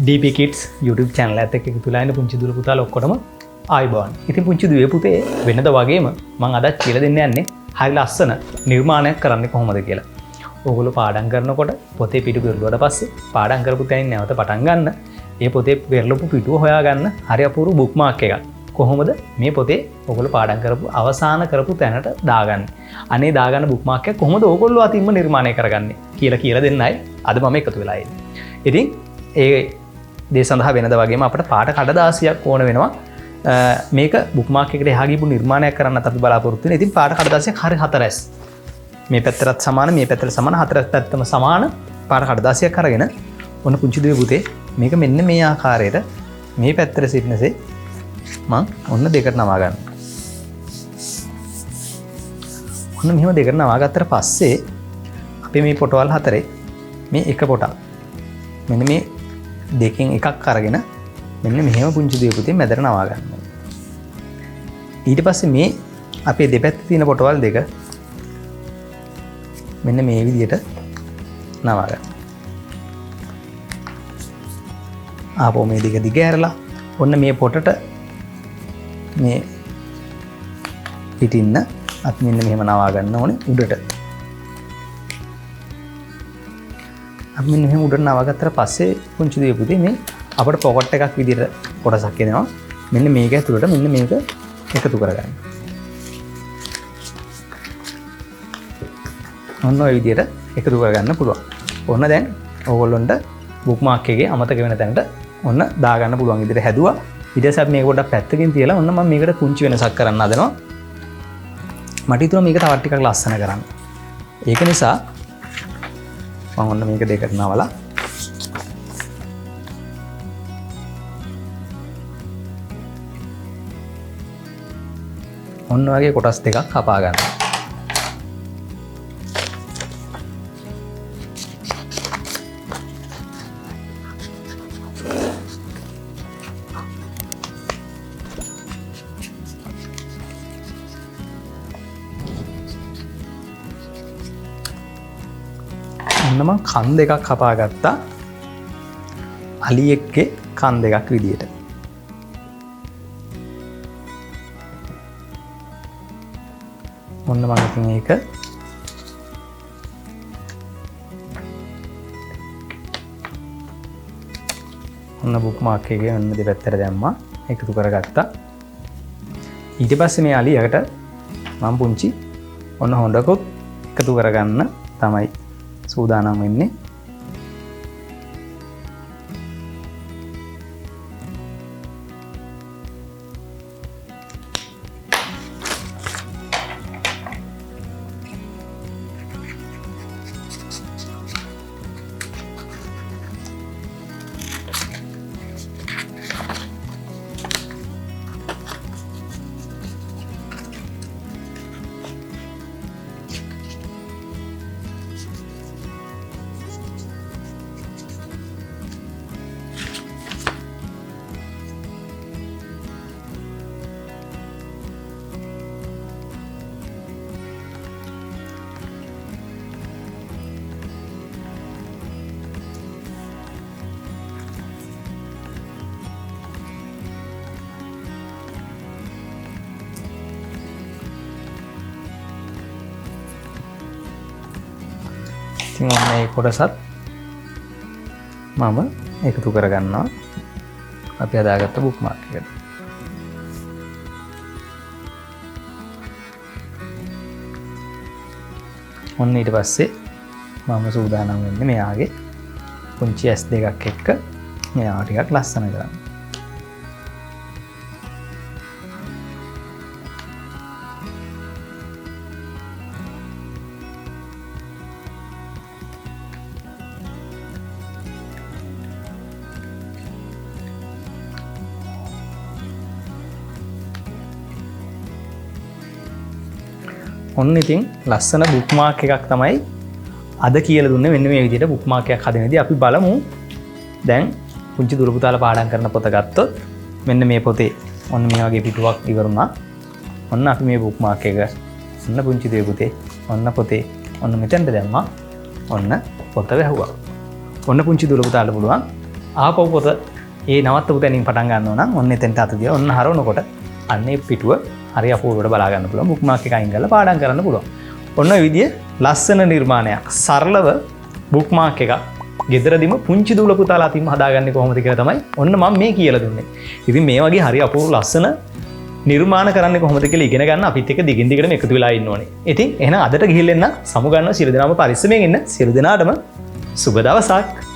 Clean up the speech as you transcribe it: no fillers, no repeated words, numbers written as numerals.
DP Kids YouTube channel එකත් එක්ක එකතු වෙලා ඉන්න පුංචි දුර පුතාලා ඔක්කොටම ආයිබෝන්. ඉතින් පුංචි දුවේ පුතේ වෙනද වගේම මම අදත් කියලා දෙන්න යන්නේ හරි ලස්සන නිර්මාණයක් කරන්නේ කොහොමද කියලා. ඕගොල්ලෝ පාඩම් කරනකොට පොතේ පිටු පෙරළුවට පස්සේ පාඩම් කරපු තැනින් නැවත පටන් ගන්න. ඒ පොතේ පෙරළපු පිටුව හොයාගන්න හරි අපූර්ව බුක්මාර්ක් එකක්. කොහොමද මේ පොතේ ඔයගොල්ලෝ පාඩම් කරපු අවසාන කරපු තැනට දාගන්නේ. අනේ දාගන්න බුක්මාර්ක් එක කොහොමද ඕගොල්ලෝ අතින්ම නිර්මාණය කරගන්නේ කියලා දෙන්නයි අද මම එකතු වෙලා ඉන්නේ. ඉතින් ඒ දේ සඳහා වෙනද වගේම අපිට පාට කඩදාසියක් ඕන වෙනවා. මේක බුක්මාර්ක් එකට එහා ගිහපු නිර්මාණයක් කරන්නත් අපි බලාපොරොත්තු වෙනවා. ඉතින් පාට කඩදාසියක් හරි හතරස්. මේ පැත්තටත් සමාන මේ පැත්තට සමාන හතර පැත්තම සමාන පාට කඩදාසියක් අරගෙන ඔන්න පුංචි දුවේ පුතේ මේක මෙන්න මේ ආකාරයට මේ පැත්තට සිටිනසේ මම ඔන්න දෙකට නවා ගන්න. ඔන්න මෙහෙම දෙකට නවා ගත්තට පස්සේ අපි මේ පොටවල් හතරේ මේ එක පොටක් මෙන්න මේ දෙකෙන් එකක් අරගෙන මෙන්න මෙහෙම පුංචි දුවේ පුතේ මැදට නවා ගන්නවා. ඊට පස්සේ මේ අපේ දෙපැත්තේ තියෙන පොටවල් දෙක මෙන්න මේ විදිහට නවා ගන්න. ආපහු මේ දෙක දිග ඇරලා ඔන්න මේ පොටට මේ පිටින්න අපි මෙන්න මෙහෙම නවා ගන්න ඕනේ උඩට. අපි මෙන්න මෙහෙම උඩට නවා ගත්තට පස්සේ පුංචි දුවේ පුතේ මේ අපිට පොකට් එකක් විදිහට කොටසක් එනවා. මෙන්න මේක ඇතුළට මෙන්න මේක එකතු කරගන්න. ඔන්න ඔය විදිහට එකතු කරගන්න පුළුවන්. ඔන්න දැන් ඕගොල්ලොන්ට බුක්මාර්ක් එකේ අමතක වෙන තැනට ඔන්න දාගන්න පුළුවන් විදිහට හැදුවා. ඊට පස්සේ අපි මේක පොඩ්ඩක් පැත්තකින් තියලා ඔන්න මම මේකට පුංචි වෙනසක් කරන්න හදනවා. මට හිතුණා මේක තවත් ටිකක් ලස්සන කරන්න. ඒක නිසා මම ඔන්න මේක දෙකට නවලා ඔන්න වගේ කොටස් දෙකක් කපා ගන්නවා. ඔන්න මම කන් දෙකක් කපා ගත්තා අලියෙක්ගේ කන් දෙකක් විදියට. ඔන්න මම ඉතින් ඒක ඔන්න බුක්මාර්ක් එකේ ඔන්න දෙපැත්තට දැම්මා එකතු කරගත්තා. ඊට පස්සේ මේ අලියට මම පුංචි ඔන්න හොඬකුත් එකතු කරගන්න තමයි සූදානම් වෙන්නේ. ඉතින් ඔන්න මේ කොටසත් මම එකතු කරගන්නවා අපි හදාගත්ත බුක්මාර්ක් එකට. ඔන්න ඊට පස්සේ මම සූදානම් වෙන්නේ මෙයාගේ පුංචි S දෙකක් එක්ක මෙයාව ටිකක් ලස්සන කරන්න. ඔන්න ඉතින් ලස්සන බුක්මාර්ක් එකක් තමයි අද කියලා දුන්නේ. මෙන්න මේ විදිහට බුක්මාර්ක් එකක් හදනදී අපි බලමු. දැන් පුංචි දුර පුතාලා පාඩම් කරන පොත ගත්තොත් මෙන්න මේ පොතේ ඔන්න මේ වගේ පිටුවක් ඉවරුණා. ඔන්න අපි මේ බුක්මාර්ක් එක ඔන්න පුංචි දුවේ පුතේ ඔන්න පොතේ ඔන්න මෙතනට දැම්මා. ඔන්න පොත වැහුවා. ඔන්න පුංචි දුර පුතාලා පුළුවන් ආපහු පොත ඒ නවත්තපු තැනින් පටන් ගන්නවා නම් ඔන්න එතෙන්ට අත දිහා ඔන්න හරවනකොට අන්නේ පිටුව හරි අපූර්වට බලා ගන්න පුළුවන්. බුක්මාර්ක් එක අයින් කරලා පාඩම් කරන්න පුළුවන්. ඔන්න ඔය විදිය ලස්සන නිර්මාණයක් සරලව බුක්මාර්ක් එක ගෙදරදිම පුංචි දූල පුතාලා අතින්ම හදාගන්නේ කොහොමද කියලා තමයි ඔන්න මම මේ කියලා දුන්නේ. ඉතින් මේ වගේ හරි අපූර්ව ලස්සන නිර්මාණ කරන්නේ කොහොමද කියලා ඉගෙන ගන්න අපිත් එක්ක දිගින් දිගටම එකතු වෙලා ඉන්න ඕනේ. ඉතින් එහෙනම් අදට ගිහිල්ලා එන්න සමු ගන්නවා. සියලු දෙනාම පරිස්සමෙන් ඉන්න. සියලු දෙනාටම සුබ දවසක්.